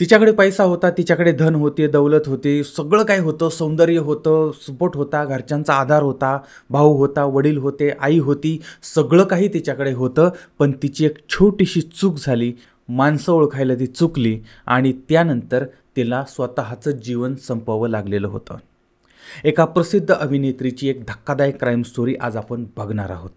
तिच्याकडे पैसा होता, तिच्याकडे धन होते, दौलत होती, सगळं काही होतं, सौंदर्य होतं, सपोर्ट होता, घरच्यांचा आधार होता, भाऊ होता, वडील होते, आई होती, सगळं काही तिच्याकडे होतं. पण तिची एक छोटीशी चूक झाली, माणसं ओळखायला ती चुकली आणि त्यानंतर तिला स्वतःचं जीवन संपवावं लागलेलं होतं. एका प्रसिद्ध अभिनेत्रीची एक धक्कादायक क्राईम स्टोरी आज आपण बघणार आहोत.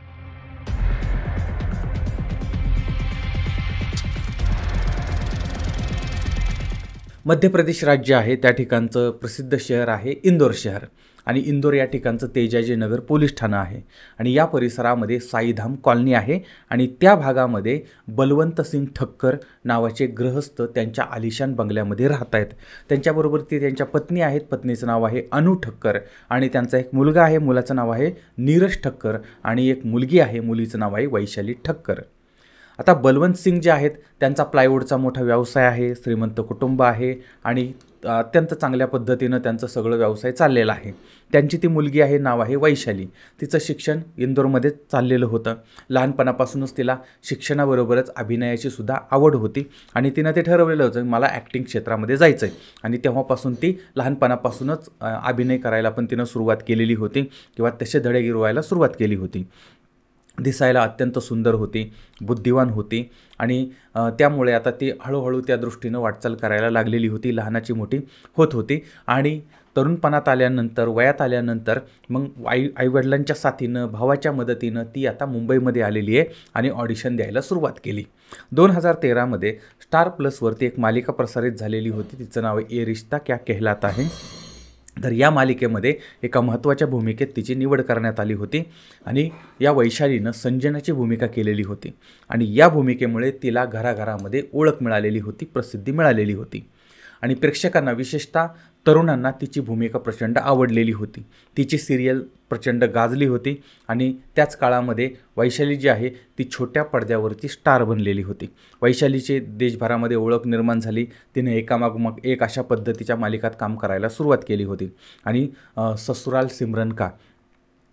मध्य प्रदेश राज्य आहे, त्या ठिकाणचं प्रसिद्ध शहर आहे इंदोर शहर आणि इंदोर या ठिकाणचं तेजाजीनगर पोलीस ठाणं आहे आणि या परिसरामध्ये साईधाम कॉलनी आहे आणि त्या भागामध्ये बलवंत सिंग ठक्कर नावाचे गृहस्थ त्यांच्या आलिशान बंगल्यामध्ये राहत आहेत. त्यांच्याबरोबर ते त्यांच्या पत्नी आहेत, पत्नीचं नाव आहे अनु ठक्कर आणि त्यांचा एक मुलगा आहे, मुलाचं नाव आहे नीरज ठक्कर आणि एक मुलगी आहे, मुलीचं नाव आहे वैशाली ठक्कर. आता बलवंत सिंग जे आहेत त्यांचा प्लायवूडचा मोठा व्यवसाय आहे, श्रीमंत कुटुंब आहे आणि अत्यंत चांगल्या पद्धतीनं त्यांचं सगळं व्यवसाय चाललेला आहे. त्यांची ती मुलगी आहे, नाव आहे वैशाली. तिचं शिक्षण इंदोरमध्येच चाललेलं होतं. लहानपणापासूनच तिला शिक्षणाबरोबरच अभिनयाची सुद्धा आवड होती आणि तिनं ते ठरवलेलं होतं मला ॲक्टिंग क्षेत्रामध्ये जायचं आहे आणि तेव्हापासून ती लहानपणापासूनच अभिनय करायला पण तिनं सुरुवात केलेली होती किंवा तसे धडे गिरवायला सुरुवात केली होती. दिसायला अत्यंत सुंदर होती, बुद्धिवान होती आणि त्यामुळे आता ती हळूहळू त्या दृष्टीनं वाटचाल करायला लागलेली होती, लहानाची मोठी होत होती आणि तरुणपणात आल्यानंतर वयात आल्यानंतर मग आईवडिलांच्या साथीनं भावाच्या मदतीनं ती आता मुंबईमध्ये आलेली आहे आणि ऑडिशन द्यायला सुरुवात केली. 2013मध्ये स्टार प्लसवरती एक मालिका प्रसारित झालेली होती, तिचं नाव आहे ये रिश्ता क्या कहलाता है. तर या मालिकेमध्ये एका महत्त्वाच्या भूमिकेत तिची निवड करण्यात आली होती आणि या वैशालीनं संजनाची भूमिका केलेली होती आणि या भूमिकेमुळे तिला घराघरामध्ये ओळख मिळालेली होती, प्रसिद्धी मिळालेली होती आणि प्रेक्षकांना विशेषतः तरुणांना तिची भूमिका प्रचंड आवडलेली होती. तिची सिरियल प्रचंड गाजली होती आणि त्याच काळामध्ये वैशाली जी आहे ती छोट्या पडद्यावरती स्टार बनलेली होती. वैशालीची देशभरामध्ये ओळख निर्माण झाली. तिने एकामागोमाग एक अशा पद्धतीच्या मालिकात काम करायला सुरुवात केली होती आणि ससुराल सिमरन का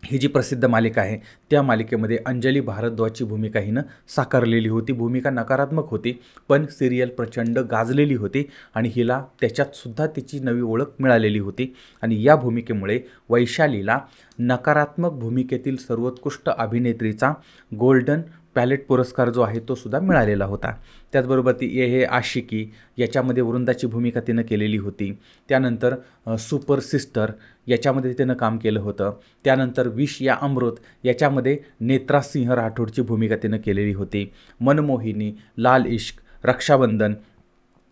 ही जी प्रसिद्ध मालिका आहे त्या मालिकेमध्ये अंजली भारद्वाजची भूमिका हिनं साकारलेली होती. भूमिका नकारात्मक होती पण सिरियल प्रचंड गाजलेली होती आणि हिला त्याच्यातसुद्धा तिची नवी ओळख मिळालेली होती आणि या भूमिकेमुळे वैशालीला नकारात्मक भूमिकेतील सर्वोत्कृष्ट अभिनेत्रीचा गोल्डन पॅलेट पुरस्कार जो आहे तो सुद्धा मिळालेला होता. त्याचबरोबर ती ये हे आशिकी याच्यामध्ये वृंदाची भूमिका तिनं केलेली होती. त्यानंतर सुपर सिस्टर याच्यामध्ये तिनं काम केलं होतं. त्यानंतर विष या अमृत याच्यामध्ये नेत्रा सिंह राठोडची भूमिका तिनं केलेली होती. मनमोहिनी, लाल इश्क, रक्षाबंधन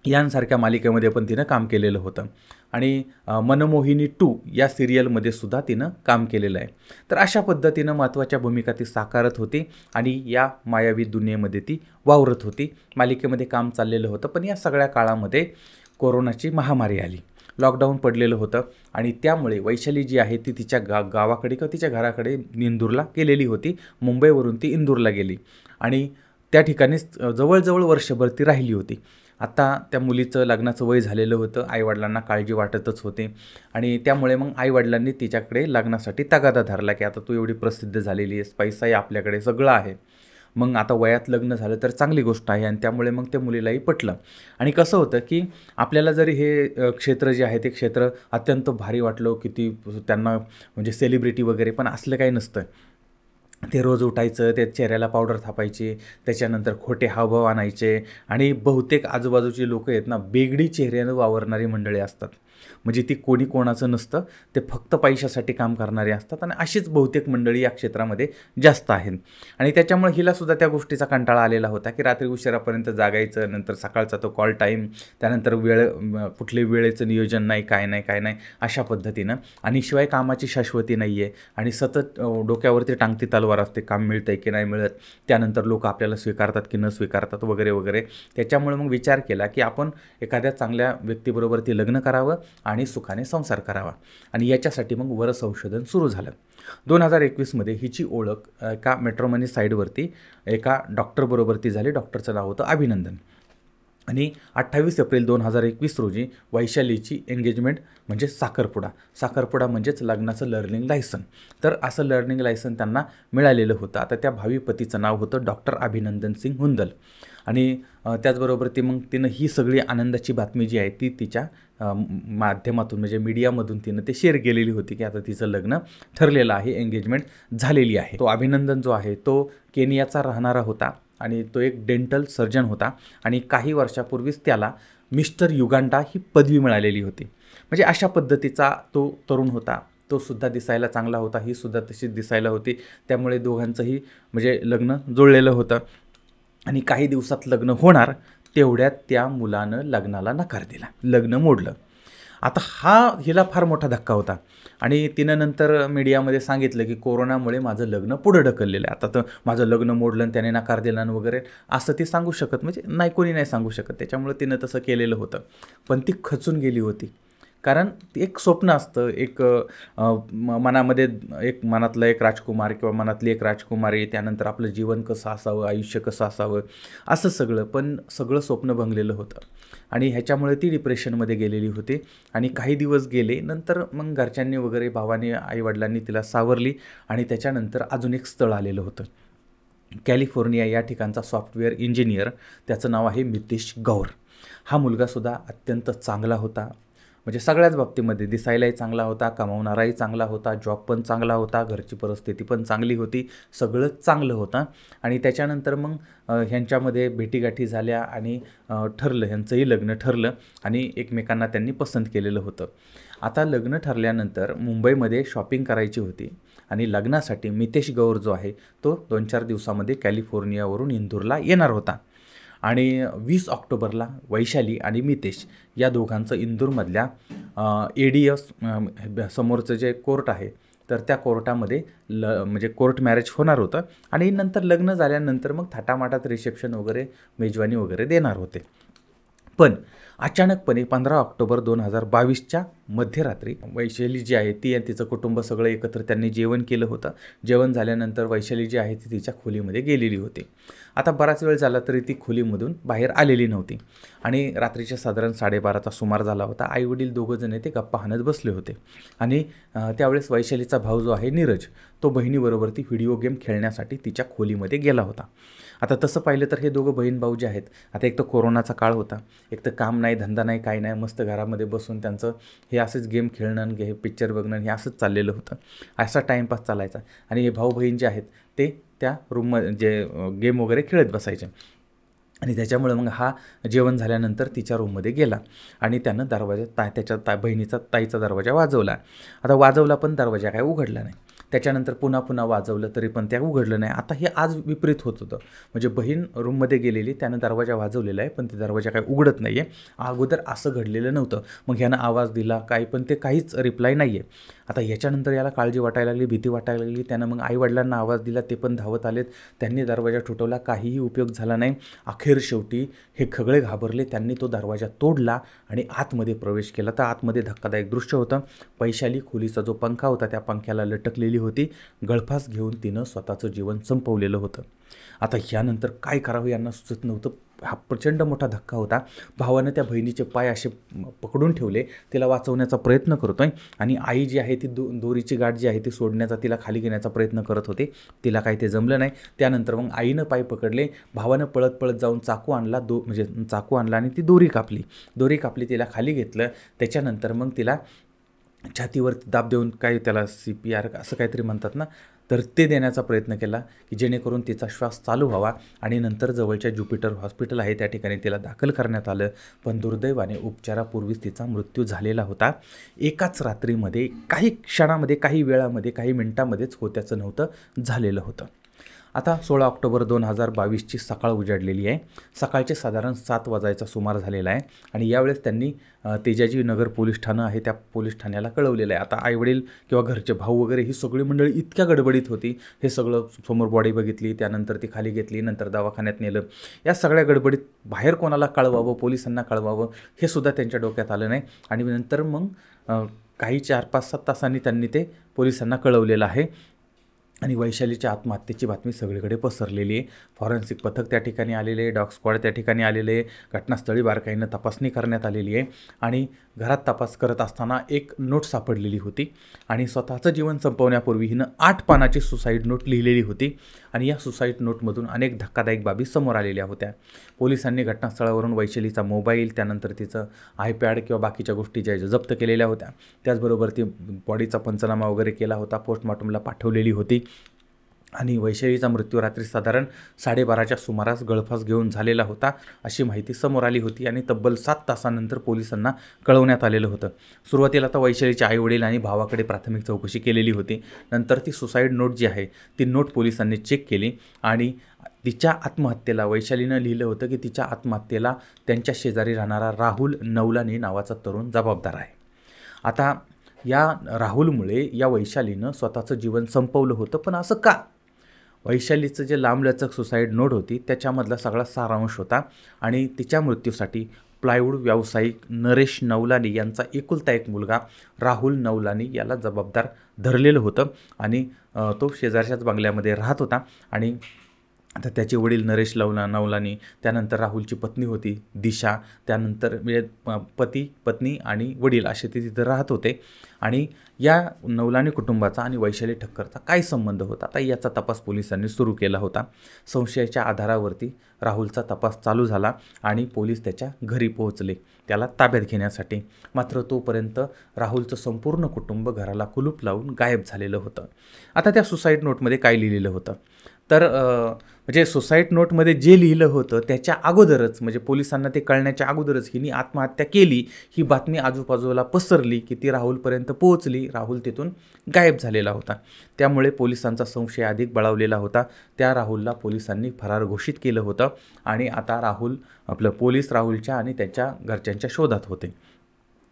यांसारख्या मालिकेमध्ये पण तिनं काम केलेलं होतं आणि मनमोहिनी 2 या सिरियलमध्ये सुद्धा तिनं काम केलेलं आहे. तर अशा पद्धतीनं महत्त्वाच्या भूमिका ती साकारत होती आणि या मायावी दुनियेमध्ये ती वावरत होती. मालिकेमध्ये काम चाललेलं होतं पण या सगळ्या काळामध्ये कोरोनाची महामारी आली, लॉकडाऊन पडलेलं होतं आणि त्यामुळे वैशाली जी आहे ती तिच्या गावाकडे किंवा तिच्या घराकडे इंदूरला गेलेली होती. मुंबईवरून ती इंदूरला गेली आणि त्या ठिकाणीच जवळजवळ वर्षभर ती राहिली होती. आता त्या मुलीचं लग्नाचं वय झालेलं होतं, आईवडिलांना काळजी वाटतच होते आणि त्यामुळे मग आईवडिलांनी तिच्याकडे लग्नासाठी तगादा धरला की आता तू एवढी प्रसिद्ध झालेली आहेस, पैसाही आपल्याकडे सगळं आहे, मग आता वयात लग्न झालं तर चांगली गोष्ट आहे आणि त्यामुळे मग त्या मुलीलाही पटलं. आणि कसं होतं की आपल्याला जरी हे क्षेत्र जे आहे ते क्षेत्र अत्यंत भारी वाटलं, किती त्यांना म्हणजे सेलिब्रिटी वगैरे, पण असलं काही नसतं. ते रोज उठायचं, ते चेहऱ्याला पावडर थापायचे, त्याच्यानंतर खोटे हावभाव आणायचे आणि बहुतेक आजूबाजूची लोकं आहेत ना बेगडी चेहऱ्यानं वावरणारी मंडळी असतात. म्हणजे ती कोणी कोणाचं नसतं, ते फक्त पैशासाठी काम करणारे असतात आणि अशीच बहुतेक मंडळी या क्षेत्रामध्ये जास्त आहेत. आणि त्याच्यामुळे हिलासुद्धा त्या गोष्टीचा कंटाळा आलेला होता की रात्री उशिरापर्यंत जागायचं, नंतर सकाळचा तो कॉल टाईम, त्यानंतर कुठले वेळेचं नियोजन नाही, काय नाही अशा पद्धतीनं आणि शिवाय कामाची शाश्वती नाही आहे आणि सतत डोक्यावरती टांगती तलवार असते, काम मिळतं आहे की नाही मिळत, त्यानंतर लोक आपल्याला स्वीकारतात की न स्वीकारतात वगैरे वगैरे. त्याच्यामुळे मग विचार केला की आपण एखाद्या चांगल्या व्यक्तीबरोबर ती लग्न करावं आणि सुखाने संसार करावा आणि याच्यासाठी मग वरसंशोधन सुरू झालं. 2021मध्ये हिची ओळख एका मेट्रोमनी साईडवरती एका डॉक्टरबरोबर ती झाली. डॉक्टरचं नाव होतं अभिनंदन आणि 28 एप्रिल 2021 रोजी वैशालीची एंगेजमेंट म्हणजे साखरपुडा म्हणजेच लग्नाचं लर्निंग लायसन. तर असं लर्निंग लायसन त्यांना मिळालेलं होतं. आता त्या भावी पतीचं नाव होतं डॉक्टर अभिनंदन सिंग हुंदल. आणि त्याचबरोबर तिनं ही सगळी आनंदाची बातमी जी आहे ती तिच्या माध्यमातून म्हणजे मीडियामधून तिनं ते शेअर केलेली होती की आता तिचं लग्न ठरलेलं आहे, एंगेजमेंट झालेली आहे. तो अभिनंदन जो आहे तो केनियाचा राहणारा होता आणि तो एक डेंटल सर्जन होता आणि काही वर्षापूर्वीच त्याला मिस्टर युगांडा ही पदवी मिळालेली होती. म्हणजे अशा पद्धतीचा तो तरुण होता. तो सुद्धा दिसायला चांगला होता, ही सुद्धा तशीच दिसायला होती. त्यामुळे दोघांचंही म्हणजे लग्न जुळलेलं होतं आणि काही दिवसात लग्न होणार तेवढ्यात त्या मुलानं लग्नाला नकार दिला, लग्न मोडलं. आता हिला फार मोठा धक्का होता आणि तिनं नंतर मीडियामध्ये सांगितलं की कोरोनामुळे माझं लग्न पुढं ढकललेलं आहे. आता तर माझं लग्न मोडलं आणि त्याने नकार दिला आणि वगैरे असं ती सांगू शकत, म्हणजे नाही, कोणी नाही सांगू शकत. त्याच्यामुळे तिनं तसं केलेलं होतं. पण ती खचून गेली होती, कारण एक स्वप्न असतं, एक मनामध्ये एक मनातलं एक राजकुमार किंवा मनातली एक राजकुमारी, त्यानंतर आपलं जीवन कसं असावं, आयुष्य कसं असावं, असं सगळं. पण सगळं स्वप्न भंगलेलं होतं आणि ह्याच्यामुळे ती डिप्रेशनमध्ये गेलेली होती. आणि काही दिवस गेले, नंतर मग घरच्यांनी वगैरे, भावाने, आईवडिलांनी तिला सावरली आणि त्याच्यानंतर अजून एक स्थळ आलेलं होतं. कॅलिफोर्निया या ठिकाणचा सॉफ्टवेअर इंजिनियर, त्याचं नाव आहे मितेश गौर. हा मुलगासुद्धा अत्यंत चांगला होता, म्हणजे सगळ्याच बाबतीमध्ये दिसायलाही चांगला होता, कमावणाराही चांगला होता, जॉब पण चांगला होता, घरची परिस्थिती पण चांगली होती, सगळंच चांगलं होतं. आणि त्याच्यानंतर मग ह्यांच्यामध्ये भेटीगाठी झाल्या आणि ठरलं, ह्यांचंही लग्न ठरलं आणि एकमेकांना त्यांनी पसंत केलेलं होतं. आता लग्न ठरल्यानंतर मुंबईमध्ये शॉपिंग करायची होती आणि लग्नासाठी मितेश गौर जो आहे तो 2-4 दिवसामध्ये कॅलिफोर्नियावरून इंदूरला येणार होता. आणि 20 ऑक्टोबरला वैशाली आणि मितेश या दोघांचं इंदूरमधल्या ADS समोरचं जे कोर्ट आहे तर त्या कोर्टामध्ये म्हणजे कोर्ट मॅरेज होणार होतं आणि नंतर लग्न झाल्यानंतर मग थाटामाटात रिसेप्शन वगैरे, मेजवानी वगैरे देणार होते. पण अचानकपणे 15 ऑक्टोबर 2022च्या मध्यरात्री वैशाली जी आहे ती आणि तिचं कुटुंब सगळं एकत्र त्यांनी जेवण केलं होतं. जेवण झाल्यानंतर वैशाली जी आहे ती तिच्या खोलीमध्ये गेलेली होती. आता बराच वेळ झाला तरी ती खोलीमधून बाहेर आलेली नव्हती आणि रात्रीच्या साधारण 12:30चा सुमार झाला होता. आईवडील दोघंजण ते गप्पा हाणत बसले होते आणि त्यावेळेस वैशालीचा भाऊ जो आहे नीरज, तो बहिणीबरोबर ती व्हिडिओ गेम खेळण्यासाठी तिच्या खोलीमध्ये गेला होता. आता तसं पाहिलं तर हे दोघं बहीण भाऊ जे आहेत, आता एक तर कोरोनाचा काळ होता, एक तर काम नाही, धंदा नाही, काही नाही, मस्त घरामध्ये बसून त्यांचं हे असंच गेम खेळणं, हे पिक्चर बघणं, हे असंच चाललेलं होतं. असा टाईमपास चालायचा आणि हे भाऊ बहीण जे आहेत ते त्या रूममध्ये जे गेम वगैरे खेळत बसायचे. आणि त्याच्यामुळे मग हा जेवण झाल्यानंतर तिच्या रूममध्ये गेला आणि त्यानं दरवाजा त्याच्या बहिणीचा ताईचा दरवाजा वाजवला. आता वाजवला पण दरवाजा काय उघडला नाही. त्याच्यानंतर पुन्हा वाजवलं तरी पण त्या उघडलं नाही. आता हे आज विपरीत होत होतं, म्हणजे बहीण रूममध्ये गेलेली, त्यानं दरवाजा वाजवलेला आहे पण ते दरवाजा काय उघडत नाही आहे. अगोदर असं घडलेलं नव्हतं. मग ह्यानं आवाज दिला काय, पण ते काहीच रिप्लाय नाही आहे. आता ह्याच्यानंतर याला काळजी वाटायला लागली, भीती वाटायला लागली. त्यानं मग आईवडिलांना आवाज दिला, ते पण धावत आलेत. त्यांनी दरवाजा ठोठवला, काहीही उपयोग झाला नाही. अखेर शेवटी हे खगळे घाबरले. त्यांनी तो दरवाजा तोडला आणि आतमध्ये प्रवेश केला. तर आतमध्ये धक्कादायक दृश्य होतं. वैशाली खोलीचा जो पंखा होता त्या पंख्याला लटकलेली होती. गळफास घेऊन तिनं स्वतःचं जीवन संपवलेलं होतं. आता ह्यानंतर काय करावं यांना सुचत नव्हतं. हा प्रचंड मोठा धक्का होता. भावानं त्या बहिणीचे पाय असे पकडून ठेवले, तिला वाचवण्याचा प्रयत्न करतोय आणि आई जी आहे ती दोरीची गाठ जी आहे ती सोडण्याचा, तिला खाली घेण्याचा प्रयत्न करत होते. तिला काही ते जमलं नाही. त्यानंतर मग आईनं पाय पकडले, भावानं पळत जाऊन चाकू आणला, म्हणजे चाकू आणला आणि ती दोरी कापली, तिला खाली घेतलं. त्याच्यानंतर मग तिला छातीवरती दाब देऊन, काय त्याला CPR असं काहीतरी म्हणतात ना, तर ते देण्याचा प्रयत्न केला की जेणेकरून तिचा श्वास चालू व्हावा. आणि नंतर जवळच्या ज्युपिटर हॉस्पिटल आहे त्या ठिकाणी तिला दाखल करण्यात आलं. पण दुर्दैवाने उपचारापूर्वीच तिचा मृत्यू झालेला होता. एकाच रात्रीमध्ये, काही क्षणामध्ये, काही वेळामध्ये, काही मिनिटामध्येच होत्याचं नव्हतं, झालेलं होतं. आता 16 ऑक्टोबर 2022ची सकाळ उजाडलेली आहे. सकाळचे साधारण 7 वाजायचा सुमार झालेला आहे आणि यावेळेस त्यांनी तेजाजी नगर पोलीस ठाणं आहे त्या पोलीस ठाण्याला कळवलेलं आहे. आता आईवडील किंवा घरचे भाऊ वगैरे ही सगळी मंडळी इतक्या गडबडीत होती. हे सगळं समोर बॉडी बघितली, त्यानंतर ती खाली घेतली, नंतर दवाखान्यात नेलं. या सगळ्या गडबडीत बाहेर कोणाला कळवावं, पोलिसांना कळवावं हे सुद्धा त्यांच्या डोक्यात आलं नाही. आणि नंतर मग काही 4-5-7 तासांनी त्यांनी ते पोलिसांना कळवलेलं आहे. आणि वैशालीच्या आत्महत्येची बातमी सगळीकडे पसरलेली आहे. फॉरेन्सिक पथक त्या ठिकाणी आलेले आहे, डॉग स्क्वॉड त्या ठिकाणी आलेले आहे, घटनास्थळी बारकाईनं तपासणी करण्यात आलेली आहे आणि घरात तपास करत असताना एक नोट सापडलेली होती आणि स्वतःचं जीवन संपवण्यापूर्वी हिनं 8 पानाची सुसाईड नोट लिहिलेली होती आणि या सुसाईड नोटमधून अनेक धक्कादायक बाबी समोर आलेल्या होत्या. पोलिसांनी घटनास्थळावरून वैशालीचा मोबाईल, त्यानंतर तिचं आयपॅड किंवा बाकीच्या गोष्टी ज्या जप्त केलेल्या होत्या, त्याचबरोबर ती बॉडीचा पंचनामा वगैरे केला होता, पोस्टमॉर्टमला पाठवलेली होती आणि वैशालीचा मृत्यू रात्री साधारण 12:30च्या सुमारास गळफास घेऊन झालेला होता अशी माहिती समोर आली होती आणि तब्बल 7 तासानंतर पोलिसांना कळवण्यात आलेलं होतं. सुरुवातीला तर वैशालीचे आईवडील आणि भावाकडे प्राथमिक चौकशी केलेली होती. नंतर ती सुसाईड नोट जी आहे ती नोट पोलिसांनी चेक केली आणि तिच्या आत्महत्येला वैशालीनं लिहिलं होतं की तिच्या आत्महत्येला त्यांच्या शेजारी राहणारा राहुल नवलानी नावाचा तरुण जबाबदार आहे. आता या राहुलमुळे या वैशालीनं स्वतःचं जीवन संपवलं होतं, पण असं का? वैशालीचं जे लांबलचक सुसाईड नोट होती त्याच्यामधला सगळा सारांश होता आणि तिच्या मृत्यूसाठी प्लायवूड व्यावसायिक नरेश नवलानी यांचा एकुलता एक मुलगा राहुल नवलानी याला जबाबदार धरलेलं होतं आणि तो शेजारच्याच बंगल्यामध्ये राहत होता आणि आता त्याचे वडील नरेश नवलानी, त्यानंतर राहुलची पत्नी होती दिशा, त्यानंतर म्हणजे पत्नी आणि वडील असे ते तिथं राहत होते आणि या नवलानी कुटुंबाचा आणि वैशाली ठक्करचा काय संबंध होता आता याचा तपास पोलिसांनी सुरू केला होता. संशयाच्या आधारावरती राहुलचा तपास चालू झाला आणि पोलीस त्याच्या घरी पोहोचले त्याला ताब्यात घेण्यासाठी. मात्र तोपर्यंत राहुलचं संपूर्ण कुटुंब घराला कुलूप लावून गायब झालेलं होतं. आता त्या सुसाईड नोटमध्ये काय लिहिलेलं होतं तर म्हणजे सुसाईड नोटमध्ये जे लिहिलं होतं त्याच्या अगोदरच म्हणजे पोलिसांना ते कळण्याच्या अगोदरच हिने आत्महत्या केली ही बातमी आजूबाजूला पसरली की ती राहुलपर्यंत पोहोचली. राहुल तिथून गायब झालेला होता. त्यामुळे पोलिसांचा संशय अधिक बळावलेला होता. त्या राहुलला पोलिसांनी फरार घोषित केलं होतं आणि आता पोलीस राहुलच्या आणि त्याच्या घरच्यांच्या शोधात होते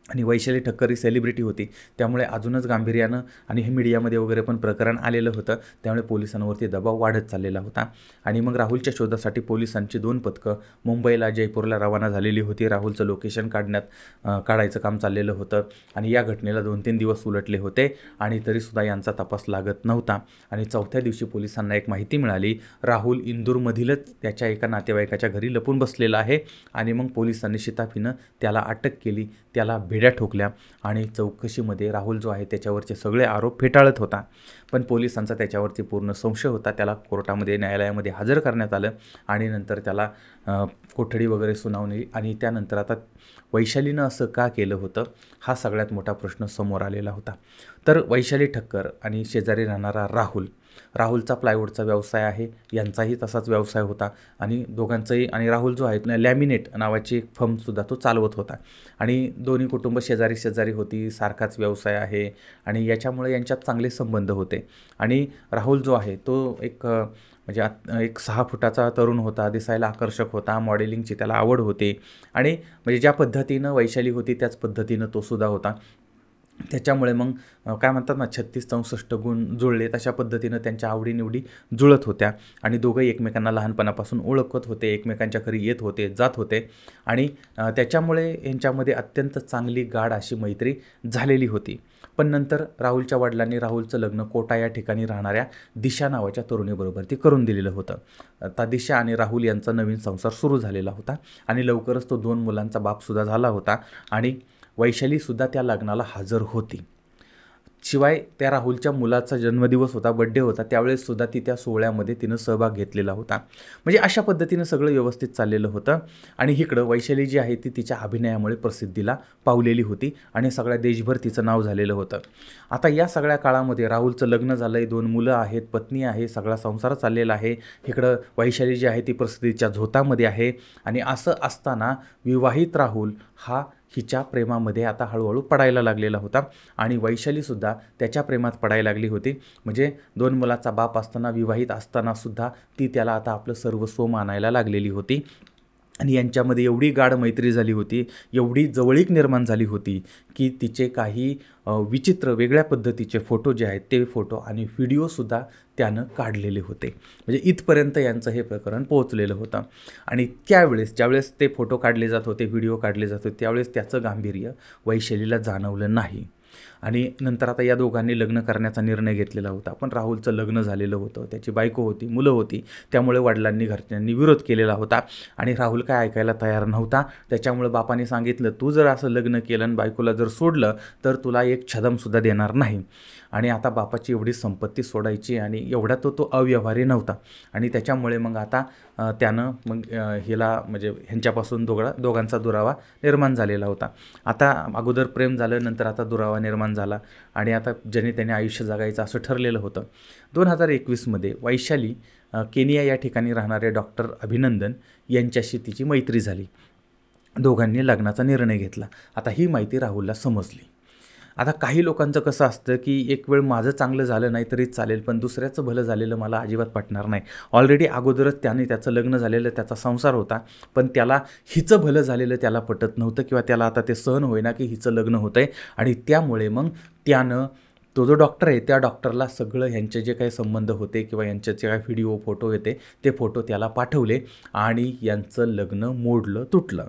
आणि वैशाली ठक्कर ही सेलिब्रिटी होती त्यामुळे अजूनच गांभीर्यानं आणि हे मीडियामध्ये वगैरे पण प्रकरण आलेलं होतं. त्यामुळे पोलिसांवरती दबाव वाढत चाललेला होता आणि मग राहुलच्या शोधासाठी पोलिसांची 2 पथकं मुंबईला जयपूरला रवाना झालेली होती. राहुलचं लोकेशन काढायचं काम चाललेलं होतं आणि या घटनेला 2-3 दिवस उलटले होते आणि तरीसुद्धा यांचा तपास लागत नव्हता आणि 4थ्या दिवशी पोलिसांना एक माहिती मिळाली, राहुल इंदूरमधीलच त्याच्या एका नातेवाईकाच्या घरी लपून बसलेला आहे आणि मग पोलिसांनी शिताफीनं त्याला अटक केली, त्याला भेड्या ठोकल्या आणि चौकशीमध्ये राहुल जो आहे त्याच्यावरचे सगळे आरोप फेटाळत होता. पण पोलिसांचा त्याच्यावरती पूर्ण संशय होता. त्याला कोर्टामध्ये न्यायालयामध्ये हजर करण्यात आलं आणि नंतर त्याला कोठडी वगैरे सुनावली आणि त्यानंतर आता वैशालीनं असं का केलं होतं हा सगळ्यात मोठा प्रश्न समोर आलेला होता. तर वैशाली ठक्कर आणि शेजारी राहणारा राहुलचा प्लायवूडचा व्यवसाय आहे, यांचाही तसाच व्यवसाय होता आणि दोघांचाही आणि राहुल जो आहे लॅमिनेट नावाची फर्मसुद्धा तो चालवत होता आणि दोन्ही कुटुंब शेजारी होती, सारखाच व्यवसाय आहे आणि याच्यामुळे यांच्यात चांगले संबंध होते आणि राहुल जो आहे तो एक 6 फुटाचा तरुण होता, दिसायला आकर्षक होता, मॉडेलिंगची त्याला आवड होती आणि म्हणजे ज्या पद्धतीनं वैशाली होती त्याच पद्धतीनं तो सुद्धा होता. त्याच्यामुळे मग काय म्हणतात ना 36-64 गुण जुळले तशा पद्धतीनं त्यांच्या आवडीनिवडी जुळत होत्या आणि दोघंही एकमेकांना लहानपणापासून ओळखत होते, एकमेकांच्या घरी येत होते, जात होते आणि त्याच्यामुळे यांच्यामध्ये अत्यंत चांगली गाढ अशी मैत्री झालेली होती. पण नंतर राहुलच्या वडिलांनी राहुलचं लग्न कोटा या ठिकाणी राहणाऱ्या दिशा नावाच्या तरुणीबरोबर ते करून दिलेलं होतं. आता दिशा आणि राहुल यांचा नवीन संसार सुरू झालेला होता आणि लवकरच तो 2 मुलांचा बापसुद्धा झाला होता आणि वैशालीसुद्धा त्या लग्नाला हजर होती. शिवाय त्या राहुलच्या मुलाचा जन्मदिवस होता, बड्डे होता, त्यावेळेससुद्धा ती त्या सोहळ्यामध्ये तिनं सहभाग घेतलेला होता. म्हणजे अशा पद्धतीनं सगळं व्यवस्थित चाललेलं होतं आणि इकडं वैशाली जी आहे ती तिच्या अभिनयामुळे प्रसिद्धीला पावलेली होती आणि सगळ्या देशभर तिचं नाव झालेलं होतं. आता या सगळ्या काळामध्ये राहुलचं लग्न झालं आहे, 2 मुलं आहेत, पत्नी आहे, सगळा संसार चाललेला आहे. इकडं वैशाली जी आहे ती प्रसिद्धीच्या झोतामध्ये आहे आणि असं असताना विवाहित राहुल हा हिच्या प्रेमामध्ये आता हळूहळू पडायला लागलेला होता आणि वैशालीसुद्धा त्याच्या प्रेमात पडायला लागली होती. म्हणजे 2 मुलाचा बाप असताना, विवाहित असतानासुद्धा ती त्याला आता आपलं सर्वस्व मानायला लागलेली होती आणि यांच्यामध्ये एवढी गाढ मैत्री झाली होती, एवढी जवळीक निर्माण झाली होती की तिचे काही विचित्र वेगळ्या पद्धतीचे फोटो जे आहेत ते फोटो आणि व्हिडिओसुद्धा त्यानं काढलेले होते. म्हणजे इथपर्यंत यांचं हे प्रकरण पोहोचलेलं होतं आणि ज्यावेळेस ते फोटो काढले जात होते, व्हिडिओ काढले जात होते त्यावेळेस त्याचं गांभीर्य वैशालीला जाणवलं नाही. आणि नंतर आता या दोघांनी लग्न करण्याचा निर्णय घेतलेला होता. पण राहुलचं लग्न झालेलं होतं, त्याची बायको होती, मुलं होती. त्यामुळे वडिलांनी घरच्यांनी विरोध केलेला होता आणि राहुल काय ऐकायला तयार नव्हता. त्याच्यामुळे बापाने सांगितलं, तू जर असं लग्न केलं आणि बायकोला जर सोडलं तर तुला एक छदमसुद्धा देणार नाही. आणि आता बापाची एवढी संपत्ती सोडायची आणि एवढा तो अव्यवहारी नव्हता. आणि त्याच्यामुळे मग आता त्यानं मग हिला म्हणजे ह्यांच्यापासून दोघांचा दुरावा निर्माण झालेला होता. आता अगोदर प्रेम झालं, नंतर आता दुरावा निर्माण झाला आणि आता ज्याने त्याने आयुष्य जगायचं असं ठरलेलं होतं. 2021मध्ये वैशाली केनिया या ठिकाणी राहणारे डॉक्टर अभिनंदन यांच्याशी तिची मैत्री झाली. दोघांनी लग्नाचा निर्णय घेतला. आता ही माहिती राहुलला समजली. आता काही लोकांचं कसं असतं की एक वेळ माझं चांगलं झालं नाही तरी चालेल, पण दुसऱ्याचं भलं झालेलं मला अजिबात पटणार नाही. ऑलरेडी अगोदरच त्याचं लग्न झालेलं, त्याचा संसार होता, पण त्याला हिचं भलं झालेलं त्याला पटत नव्हतं किंवा त्याला आता ते सहन होईना की हिचं लग्न होतं आहे. आणि त्यामुळे मग त्यानं तो जो डॉक्टर आहे त्या डॉक्टरला सगळं ह्यांचे जे काही संबंध होते किंवा यांचे जे काही व्हिडिओ फोटो होते ते फोटो त्याला पाठवले आणि यांचं लग्न मोडलं, तुटलं.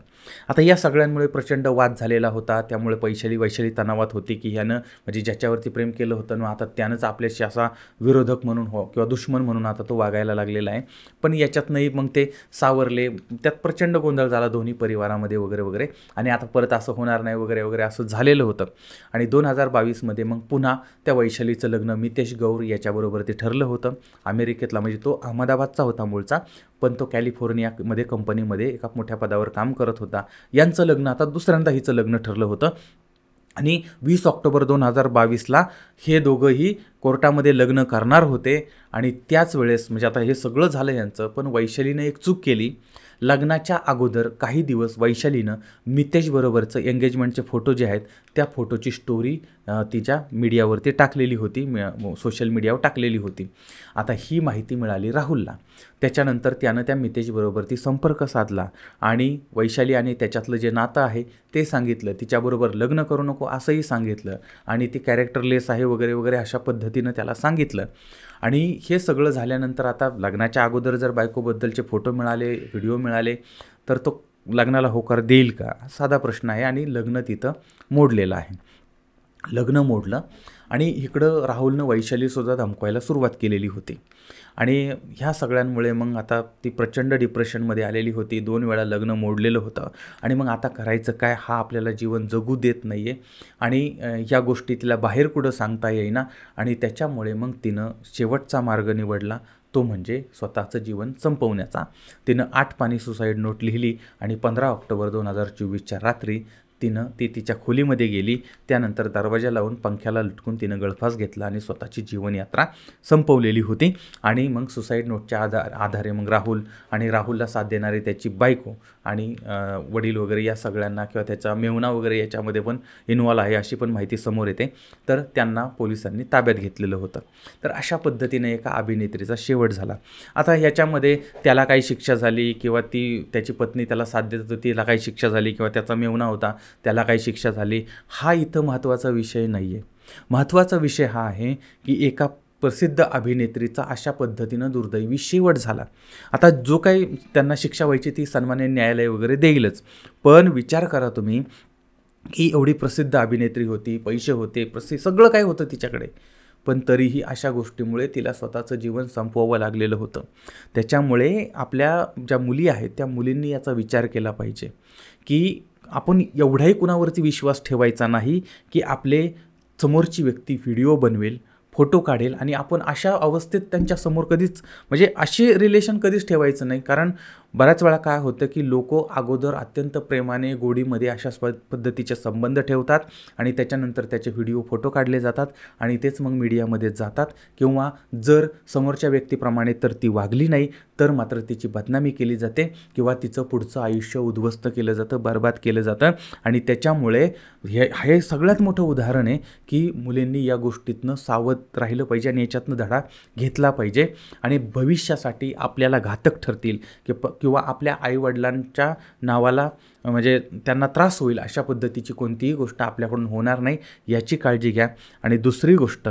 आता या सगळ्यांमुळे प्रचंड वाद झालेला होता. त्यामुळे वैशाली तणावात होती की ह्यानं म्हणजे ज्याच्यावरती प्रेम केलं होतं ना, आता त्यानंच आपल्याशी असा विरोधक म्हणून किंवा दुश्मन म्हणून आता तो वागायला लागलेला आहे. पण याच्यातनंही मग ते सावरले. त्यात प्रचंड गोंधळ झाला दोन्ही परिवारामध्ये वगैरे वगैरे. आणि आता परत असं होणार नाही वगैरे वगैरे असं झालेलं होतं. आणि 2022मध्ये मग पुन्हा त्या वैशालीचं लग्न मितेश गौर याच्याबरोबर ते ठरलं होतं. अमेरिकेतला म्हणजे तो अहमदाबादचा होता मूळचा, पण तो कॅलिफोर्नियामध्ये कंपनीमध्ये एका मोठ्या पदावर काम करत होता. यांचं लग्न आता दुसऱ्यांदा हिचं लग्न ठरलं होतं. आणि 20 ऑक्टोबर 2022ला हे दोघंही कोर्टामध्ये लग्न करणार होते. आणि त्याच वेळेस म्हणजे आता हे सगळं झालं यांचं, पण वैशालीनं एक चूक केली. लग्नाच्या अगोदर काही दिवस वैशालीनं मितेशबरोबरचं एंगेजमेंटचे फोटो जे आहेत त्या फोटोची स्टोरी तिच्या मीडियावरती टाकलेली होती, सोशल मीडियावर टाकलेली होती. आता ही माहिती मिळाली राहुलला. त्याच्यानंतर त्यानं त्या मितेशबरोबर संपर्क साधला आणि वैशाली आणि त्याच्यातलं जे नातं आहे ते सांगितलं. तिच्याबरोबर लग्न करू नको असंही सांगितलं आणि ती कॅरेक्टरलेस आहे वगैरे वगैरे अशा पद्धतीनं त्याला सांगितलं. आणि हे सगळं झाल्यानंतर आता लग्नाच्या अगोदर जर बायकोबद्दलचे फोटो मिळाले, व्हिडिओ मिळाले तर तो लग्नाला होकार देईल का, साधा प्रश्न आहे. आणि लग्न तिथं मोडलेलं आहे. लग्न मोडलं आणि इकडं राहुलनं वैशालीसुद्धा धमकवायला सुरुवात केलेली होती. आणि ह्या सगळ्यांमुळे मग आता ती प्रचंड डिप्रेशनमध्ये आलेली होती. 2 वेळा लग्न मोडलेलं होतं आणि मग आता करायचं काय, हा आपल्याला जीवन जगू देत नाही आहे आणि ह्या गोष्टी तिला बाहेर कुठं सांगता येईना. आणि त्याच्यामुळे मग तिनं शेवटचा मार्ग निवडला, तो म्हणजे स्वतःचं जीवन संपवण्याचा. तिनं 8 पानी सुसाईड नोट लिहिली आणि 15 ऑक्टोबर 2024च्या रात्री ती तिच्या खोलीमध्ये गेली. त्यानंतर दरवाजा लावून पंख्याला लटकून तिनं गळफास घेतला आणि स्वतःची जीवनयात्रा संपवलेली होती. आणि मग सुसाईड नोटच्या आधारे मग राहुल आणि राहुलला साथ देणारी त्याची बायको आणि वडील वगैरे या सगळ्यांना किंवा त्याचा मेहुणा वगैरे याच्यामध्ये पण इन्व्हॉल्व आहे अशी पण माहिती समोर येते. तर त्यांना पोलिसांनी ताब्यात घेतलेलं होतं. तर अशा पद्धतीने एका अभिनेत्रीचा शेवट झाला. आता ह्याच्यामध्ये त्याला काही शिक्षा झाली किंवा त्याची पत्नी त्याला साथ देत होती तिला काही शिक्षा झाली किंवा त्याचा मेहुणा होता त्याला काही शिक्षा झाली, हा इथं महत्त्वाचा विषय नाही आहे. महत्त्वाचा विषय हा आहे की एका प्रसिद्ध अभिनेत्रीचा अशा पद्धतीनं दुर्दैवी शेवट झाला. आता जो काही त्यांना शिक्षा व्हायची ती सन्मान्य न्यायालय वगैरे देईलच, पण विचार करा तुम्ही की एवढी प्रसिद्ध अभिनेत्री होती, पैसे होते, सगळं काय होतं तिच्याकडे, पण तरीही अशा गोष्टीमुळे तिला स्वतःचं जीवन संपवावं लागलेलं होतं. त्याच्यामुळे आपल्या ज्या मुली आहेत त्या मुलींनी याचा विचार केला पाहिजे की आपण एवढाही कुणावरती विश्वास ठेवायचा नाही की आपले समोरची व्यक्ती व्हिडिओ बनवेल, फोटो काढेल आणि आपण अशा अवस्थेत त्यांच्यासमोर कधीच म्हणजे असे रिलेशन कधीच ठेवायचं नाही. कारण बऱ्याच वेळा काय होतं की लोक अगोदर अत्यंत प्रेमाने गोडीमध्ये अशा पद्धतीचे संबंध ठेवतात आणि त्याच्यानंतर त्याचे व्हिडिओ फोटो काढले जातात आणि तेच मग मीडियामध्ये जातात. किंवा जर समोरच्या व्यक्तीप्रमाणे तर ती वागली नाही तर मात्र तिची बदनामी केली जाते किंवा तिचं पुढचं आयुष्य उद्ध्वस्त केलं जातं, बरबाद केलं जातं. आणि त्याच्यामुळे हे सगळ्यात मोठं उदाहरण आहे की मुलींनी या गोष्टीतनं सावध राहिलं पाहिजे आणि याच्यातनं धडा घेतला पाहिजे. आणि भविष्यासाठी आपल्याला घातक ठरतील किंवा आपल्या आईवडिलांच्या नावाला म्हणजे त्यांना त्रास होईल अशा पद्धतीची कोणतीही गोष्ट आपल्याकडून होणार नाही याची काळजी घ्या. आणि दुसरी गोष्ट,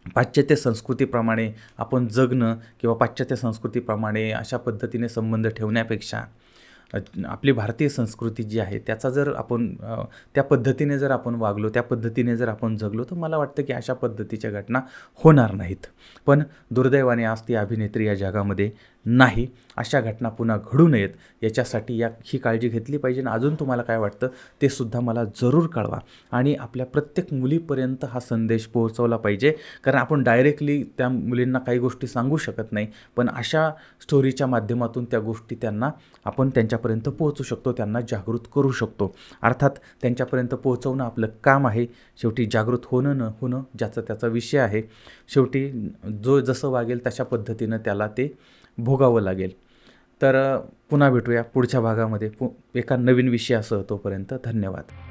पाश्चात्य संस्कृतीप्रमाणे आपण जगणं किंवा पाश्चात्य संस्कृतीप्रमाणे अशा पद्धतीने संबंध ठेवण्यापेक्षा आपली भारतीय संस्कृती जी आहे त्याचा जर आपण त्या पद्धतीने जर आपण वागलो, त्या पद्धतीने जर आपण जगलो, तर मला वाटतं की अशा पद्धतीच्या घटना होणार नाहीत. पण दुर्दैवाने आज ती अभिनेत्री या जगामध्ये नाही. अशा घटना पुन्हा घडू नयेत याच्यासाठी ही काळजी घेतली पाहिजे. आणि अजून तुम्हाला काय वाटतं ते सुद्धा मला जरूर कळवा. आणि आपल्या प्रत्येक मुलीपर्यंत हा संदेश पोहोचवला पाहिजे, कारण आपण डायरेक्टली त्या मुलींना काही गोष्टी सांगू शकत नाही, पण अशा स्टोरीच्या माध्यमातून त्या गोष्टी आपण त्यांच्यापर्यंत पोहोचू शकतो, त्यांना जागृत करू शकतो. अर्थात त्यांच्यापर्यंत पोहोचवणं आपलं काम आहे. शेवटी जागृत होणं न होणं ज्याचा त्याचा विषय आहे. शेवटी जो जसं वागेल तशा पद्धतीनं त्याला ते भोगावं लागेल. तर पुन्हा भेटूया पुढच्या भागामध्ये एका नवीन विषयासह. तोपर्यंत धन्यवाद.